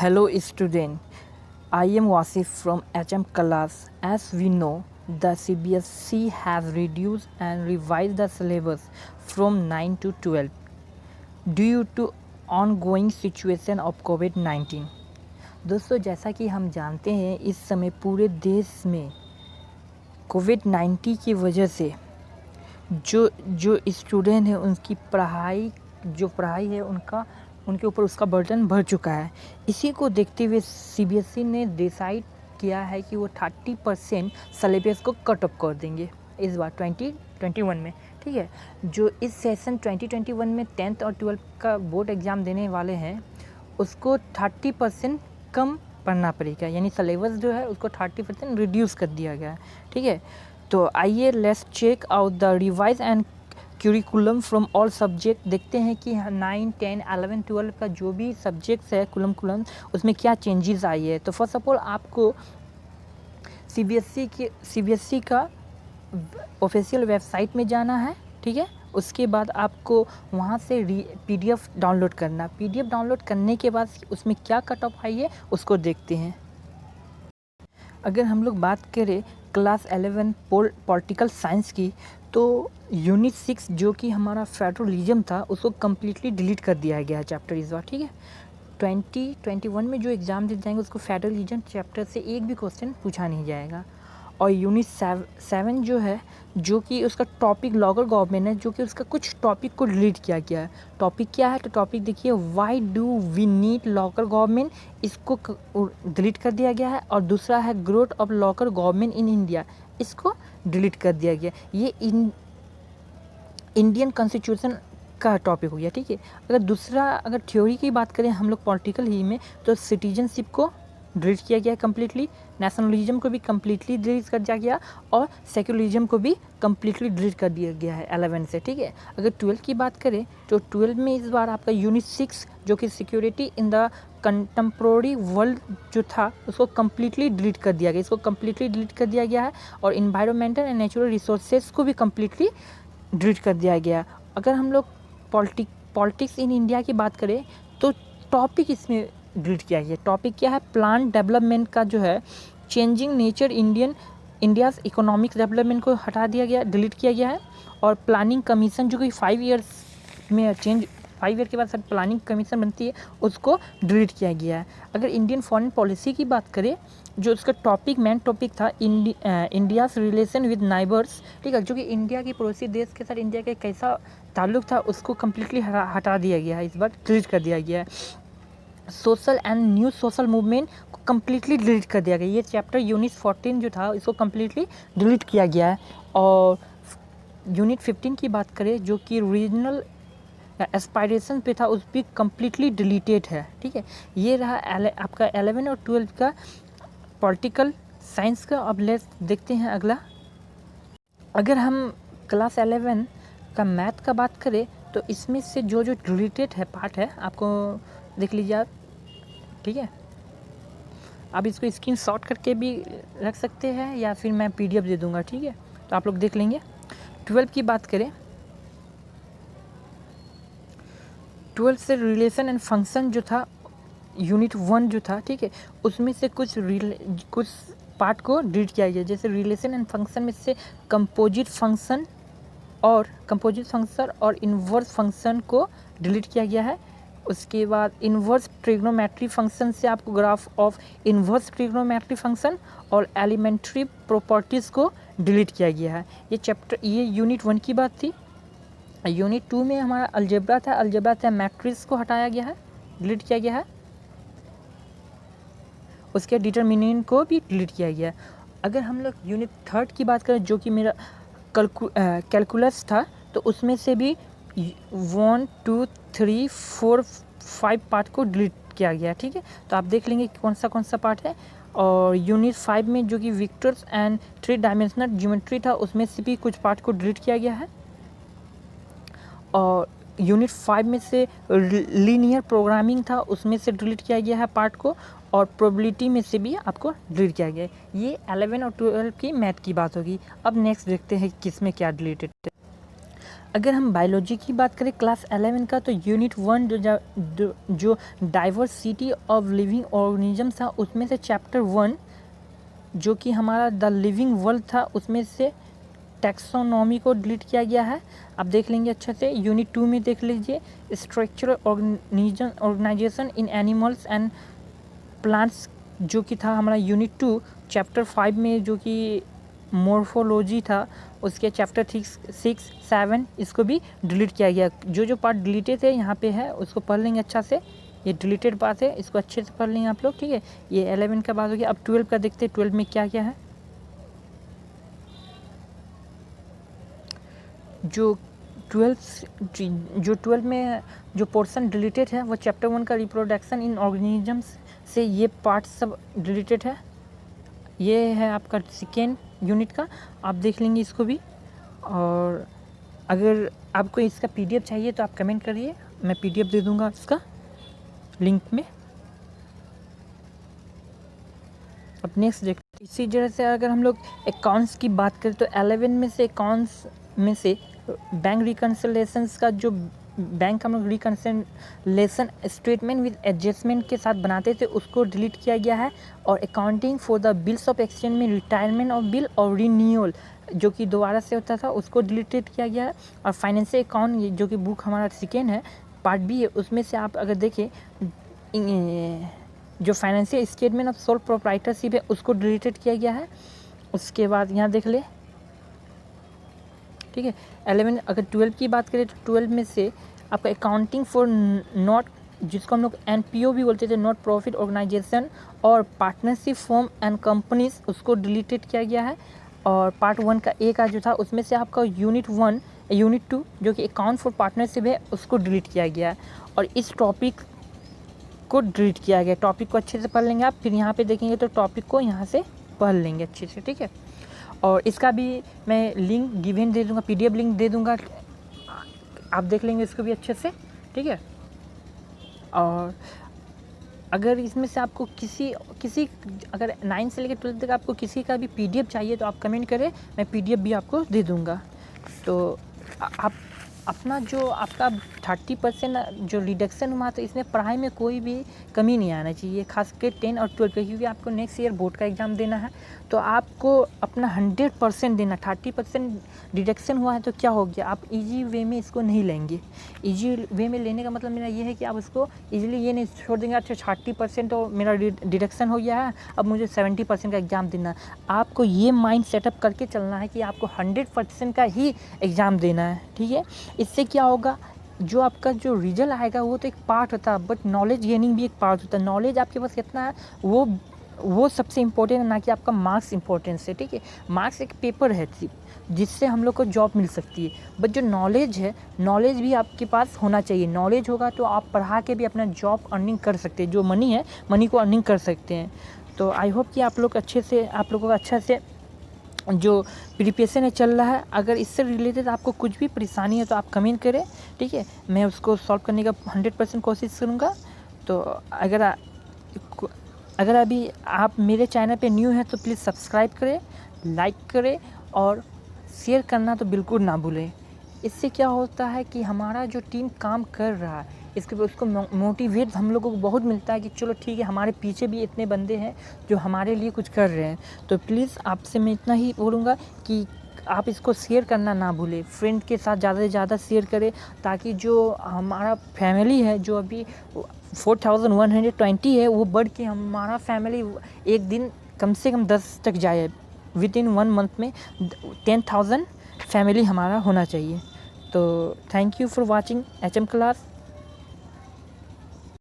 Hello student, I am Wasif from HM class. As we know, the CBSE has reduced and revised the syllabus from 9 to 12 due to ongoing situation of COVID-19. दोस्तों, जैसा कि हम जानते हैं इस समय पूरे देश में कोविड-19 की वजह से जो स्टूडेंट हैं उनकी पढ़ाई है उनके ऊपर उसका बर्डन बढ़ चुका है। इसी को देखते हुए सीबीएसई ने डिसाइड किया है कि वो 30% सिलेबस को कट ऑफ कर देंगे इस बार 2021 में। ठीक है, जो इस सेशन 2021 में 10th और 12th का बोर्ड एग्ज़ाम देने वाले हैं उसको 30% कम पढ़ना पड़ेगा, यानी सिलेबस जो है उसको 30% रिड्यूस कर दिया गया है। ठीक है, तो आइए let's check out the revise and curriculum from all subject. देखते हैं कि 9, 10, 11, 12 का जो भी सब्जेक्ट्स है कुलम उसमें क्या चेंजेस आई है। तो फर्स्ट ऑफ ऑल आपको सीबीएसई का ऑफिशियल वेबसाइट में जाना है। ठीक है, उसके बाद आपको वहाँ से पीडीएफ डाउनलोड करना। पीडीएफ डाउनलोड करने के बाद उसमें क्या कट ऑफ आई है उसको देखते हैं। अगर हम लोग बात करें क्लास 11 पॉलिटिकल साइंस की, तो यूनिट 6 जो कि हमारा फेडरलिज्म था उसको कम्प्लीटली डिलीट कर दिया गया है चैप्टर इस बार। ठीक है, 2021 में जो एग्ज़ाम दिए जाएंगे उसको फेडरलिज्म चैप्टर से एक भी क्वेश्चन पूछा नहीं जाएगा। और यूनिट 7 जो है, जो कि उसका टॉपिक लॉकल गवर्नमेंट है, जो कि उसका कुछ टॉपिक को डिलीट किया गया है। टॉपिक क्या है? तो टॉपिक देखिए, why do we need local government, इसको डिलीट कर दिया गया है। और दूसरा है growth of local government in India, इसको डिलीट कर दिया गया। ये इंडियन कॉन्स्टिट्यूशन का टॉपिक हो गया। ठीक है, अगर थ्योरी की बात करें हम लोग पॉलिटिकल ही में, तो सिटीजनशिप को डिलीट किया गया कम्प्लीटली, नेशनलिज्म को भी कम्प्लीटली डिलीट कर दिया गया और सेक्युलरिज्म को भी कम्प्लीटली डिलीट कर दिया गया है 11 से। ठीक है, अगर 12 की बात करें तो 12 में इस बार आपका यूनिट 6 जो कि security in the contemporary world जो था उसको कम्प्लीटली डिलीट कर दिया गया, इसको कम्प्लीटली डिलीट कर दिया गया है। और इन्वायरमेंटल एंड नेचुरल रिसोर्सेज को भी कम्प्लीटली डिलीट कर दिया गया। अगर हम लोग पॉलिटिक्स इन इंडिया की बात करें तो टॉपिक इसमें डिलीट किया गया। टॉपिक क्या है? प्लांट डेवलपमेंट का जो है changing nature India's economic development को हटा दिया गया, डिलीट किया गया है। और प्लानिंग कमीशन जो कि 5 ईयर के बाद सर प्लानिंग कमीशन बनती है उसको डिलीट किया गया है। अगर इंडियन फॉरेन पॉलिसी की बात करें, जो उसका मेन टॉपिक था इंडियाज़ रिलेशन विद नाइबर्स, ठीक है, जो कि इंडिया की पड़ोसी देश के साथ इंडिया का कैसा ताल्लुक था उसको कम्प्लीटली हटा दिया गया है, इस बार डिलीट कर दिया गया है। Social and new social movement को कम्प्लीटली डिलीट कर दिया गया। ये चैप्टर यूनिट 14 जो था इसको कम्प्लीटली डिलीट किया गया है। और यूनिट 15 की बात करें जो कि रीजनल एस्पायरेशन पे था उस भी कम्प्लीटली डिलीटेड है। ठीक है, ये रहा आपका 11 और 12 का पॉलिटिकल साइंस का। अब लेट्स देखते हैं अगला। अगर हम क्लास 11 का मैथ का बात करें तो इसमें से जो डिलीटेड है पार्ट है आपको देख लीजिए आप। ठीक है, आप इसको स्क्रीनशॉट करके भी रख सकते हैं या फिर मैं पीडीएफ दे दूंगा। ठीक है, तो आप लोग देख लेंगे। 12 की बात करें, 12 से रिलेशन एंड फंक्शन जो था यूनिट 1 जो था, ठीक है, उसमें से कुछ पार्ट को डिलीट किया गया। जैसे रिलेशन एंड फंक्शन में से कंपोजिट फंक्शन और इन्वर्स फंक्शन को डिलीट किया गया है। उसके बाद इन्वर्स ट्रिग्नोमेट्री फंक्शन से आपको graph of inverse trigonometry function और एलिमेंट्री प्रॉपर्टीज़ को डिलीट किया गया है। ये यूनिट 1 की बात थी। यूनिट 2 में हमारा अलजेब्रा था, मैट्रिक्स को हटाया गया है, डिलीट किया गया है। उसके डिटर्मिनेंट को भी डिलीट किया गया है। अगर हम लोग यूनिट 3 की बात करें जो कि मेरा कैलकुलस था, तो उसमें से भी 1, 2, 3, 4, 5 पार्ट को डिलीट किया गया। ठीक है, तो आप देख लेंगे कौन सा पार्ट है। और यूनिट 5 में जो कि वेक्टर्स एंड 3 डायमेंशनल ज्योमेट्री था उसमें से भी कुछ पार्ट को डिलीट किया गया है। और यूनिट 5 में से लीनियर प्रोग्रामिंग था उसमें से डिलीट किया गया है पार्ट को। और प्रोबेबिलिटी में से भी आपको डिलीट किया गया है। ये 11 और 12 की मैथ की बात होगी। अब नेक्स्ट देखते हैं किस में क्या डिलीटेड है। अगर हम बायोलॉजी की बात करें क्लास 11 का, तो यूनिट 1 जो डाइवर्सिटी ऑफ लिविंग ऑर्गेनिजम्स था, उसमें से चैप्टर 1 जो कि हमारा द लिविंग वर्ल्ड था, उसमें से टैक्सोनॉमी को डिलीट किया गया है। आप देख लेंगे अच्छे से। यूनिट 2 में देख लीजिए structural organisation in animals and plants, जो कि था हमारा यूनिट 2। चैप्टर 5 में जो कि मॉर्फोलॉजी था, उसके चैप्टर 6, 7 इसको भी डिलीट किया गया। जो पार्ट डिलीटेड थे यहाँ पे है, उसको पढ़ लेंगे अच्छा से। ये डिलीटेड पार्ट है, इसको अच्छे से पढ़ लेंगे आप लोग, ठीक है। ये 11 का बात हो गया। अब 12 का देखते हैं 12 में क्या क्या है। जो 12 में जो पोर्शन डिलीटेड है वो चैप्टर 1 का रिप्रोडक्शन इन ऑर्गेनिजम्स से, ये पार्ट सब डिलीटेड है। ये है आपका सेकेंड यूनिट का, आप देख लेंगे इसको भी। और अगर आपको इसका पीडीएफ चाहिए तो आप कमेंट करिए, मैं पीडीएफ दे दूंगा इसका लिंक में। अब नेक्स्ट देखते हैं। इसी तरह से अगर हम लोग अकाउंट्स की बात करें तो 11 में से अकाउंट्स में से बैंक रिकन्सिलेशंस का, जो बैंक हम लोग रिकन्सिलेशन स्टेटमेंट विद एडजस्टमेंट के साथ बनाते थे, उसको डिलीट किया गया है। और accounting for the bills of exchange में रिटायरमेंट ऑफ बिल और रिन्यूअल जो कि दोबारा से होता था, उसको डिलीटेड किया गया है। और फाइनेंशियल अकाउंट जो कि बुक हमारा सेकेंड है, पार्ट बी है, उसमें से आप अगर देखें जो financial statement of sole proprietorship है, उसको डिलीटेड किया गया है। उसके बाद यहाँ देख ले, ठीक है। 11 अगर 12 की बात करें तो 12 में से आपका अकाउंटिंग फॉर नॉट, जिसको हम लोग एनपीओ भी बोलते थे, नॉट प्रॉफिट ऑर्गेनाइजेशन और पार्टनरशिप फर्म एंड कंपनीज, उसको डिलीटेड किया गया है। और पार्ट 1 का ए का जो था, उसमें से आपका यूनिट 2 जो कि अकाउंट फॉर पार्टनरशिप है, उसको डिलीट किया गया है। और इस टॉपिक को डिलीट किया गया। टॉपिक को अच्छे से पढ़ लेंगे आप, फिर यहाँ पे देखेंगे तो टॉपिक को यहाँ से पढ़ लेंगे अच्छे से, ठीक है। और इसका भी मैं लिंक गिवन दे दूँगा, पीडीएफ लिंक दे दूँगा, आप देख लेंगे इसको भी अच्छे से, ठीक है। और अगर इसमें से आपको किसी अगर 9 से लेकर 12 तक आपको किसी का भी पीडीएफ चाहिए तो आप कमेंट करें, मैं पीडीएफ भी आपको दे दूँगा। तो आप अपना जो आपका 30% जो रिडक्शन हुआ, तो इसमें पढ़ाई में कोई भी कमी नहीं आना चाहिए, खास कर 10 और 12 पे, क्योंकि आपको नेक्स्ट ईयर बोर्ड का एग्ज़ाम देना है। तो आपको अपना 100% देना। 30% डिडक्शन हुआ है तो क्या हो गया, आप इजी वे में इसको नहीं लेंगे। इजी वे में लेने का मतलब मेरा ये है कि आप उसको इजीली ये नहीं छोड़ देंगे, अच्छा 30% तो मेरा डिडक्शन हो गया है, अब मुझे 70% का एग्ज़ाम देना। आपको ये माइंड सेटअप करके चलना है कि आपको 100% का ही एग्ज़ाम देना है, ठीक है। इससे क्या होगा, जो आपका जो रिजल्ट आएगा वो तो एक पार्ट होता है, बट नॉलेज गेनिंग भी एक पार्ट होता है। नॉलेज आपके पास कितना है वो सबसे इम्पोर्टेंट है, ना कि आपका मार्क्स इम्पोर्टेंस है, ठीक है। मार्क्स एक पेपर है जिससे हम लोग को जॉब मिल सकती है, बट जो नॉलेज है, नॉलेज भी आपके पास होना चाहिए। नॉलेज होगा तो आप पढ़ा के भी अपना जॉब अर्निंग कर सकते हैं, जो मनी है, मनी को अर्निंग कर सकते हैं। तो आई होप कि आप लोग को अच्छा से जो प्रिपरेशन है चल रहा है। अगर इससे रिलेटेड आपको कुछ भी परेशानी है तो आप कमेंट करें, ठीक है, मैं उसको सॉल्व करने का 100% कोशिश करूँगा। तो अगर अभी आप मेरे चैनल पे न्यू हैं तो प्लीज़ सब्सक्राइब करें, लाइक करें और शेयर करना तो बिल्कुल ना भूलें। इससे क्या होता है कि हमारा जो टीम काम कर रहा है, इसके पे उसको मोटिवेट हम लोगों को बहुत मिलता है कि चलो ठीक है, हमारे पीछे भी इतने बंदे हैं जो हमारे लिए कुछ कर रहे हैं। तो प्लीज़ आपसे मैं इतना ही बोलूँगा कि आप इसको शेयर करना ना भूलें, फ्रेंड के साथ ज़्यादा से ज़्यादा शेयर करें, ताकि जो हमारा फैमिली है जो अभी 4120 है, वो बढ़ के हमारा फैमिली एक दिन कम से कम 10 तक जाए। विदिन 1 मंथ में 10,000 फैमिली हमारा होना चाहिए। तो thank you for watching HM class.